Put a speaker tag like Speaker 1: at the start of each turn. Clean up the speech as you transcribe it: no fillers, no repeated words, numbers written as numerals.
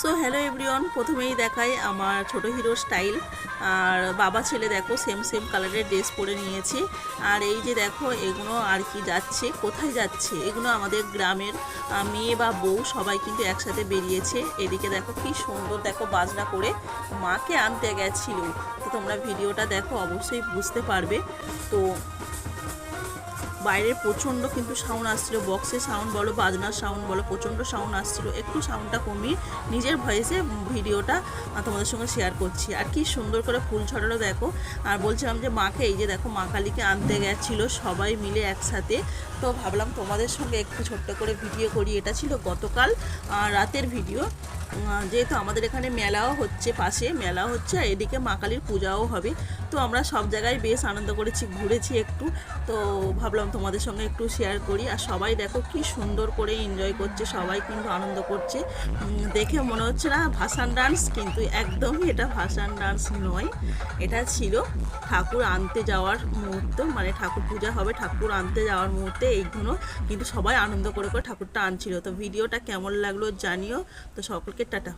Speaker 1: So hello everyone, প্রথমেই দেখাই আমার ছোট হিরো স্টাইল। আর বাবা ছেলে দেখো সেম সেম কালারের ড্রেস পরে নিয়েছি। আর এই যে দেখো এগুলো আর কি যাচ্ছে, কোথায় যাচ্ছে, এগুলো আমাদের গ্রামের মেয়ে বা বউ সবাই কিন্তু একসাথে বেরিয়েছে। এদিকে দেখো কি সুন্দর, দেখো বাজনা করে মাকে আনতে গেছিল। তো তোমরা ভিডিওটা দেখো অবশ্যই বুঝতে পারবে। তো বাইরে প্রচণ্ড কিন্তু সাউন্ড আসছিল, বক্সের সাউন্ড বলো, বাজনার সাউন্ড বলো, প্রচণ্ড সাউন্ড আসছিল। একটু সাউন্ডটা কমিয়ে নিজের ভয়েসে ভিডিওটা তোমাদের সঙ্গে শেয়ার করছি। আর কি সুন্দর করে ফুল ছড়ানো দেখো। আর বলছিলাম যে মাকে, এই যে দেখো মা কালীকে আনতে গেছিলো সবাই মিলে একসাথে। তো ভাবলাম তোমাদের সঙ্গে একটু ছোট্ট করে ভিডিও করি। এটা ছিল গতকাল রাতের ভিডিও। যেহেতু আমাদের এখানে মেলাও হচ্ছে, পাশে মেলা হচ্ছে, আর এদিকে মা কালীর পূজাও হবে। তো আমরা সব জায়গায় বেশ আনন্দ করেছি, ঘুরেছি একটু। তো ভাবলাম তোমাদের সঙ্গে একটু শেয়ার করি। আর সবাই দেখো কি সুন্দর করে এনজয় করছে, সবাই কিন্তু আনন্দ করছে। দেখে মনে হচ্ছে না ভাসান ডান্স, কিন্তু একদমই এটা ভাসান ডান্স নয়। এটা ছিল ঠাকুর আনতে যাওয়ার মুহূর্ত, মানে ঠাকুর পূজা হবে, ঠাকুর আনতে যাওয়ার মুহূর্তে এইগুলো কিন্তু সবাই আনন্দ করে করে ঠাকুরটা আনছিল। তো ভিডিওটা কেমন লাগলো জানিও। তো সকলকে টাটা।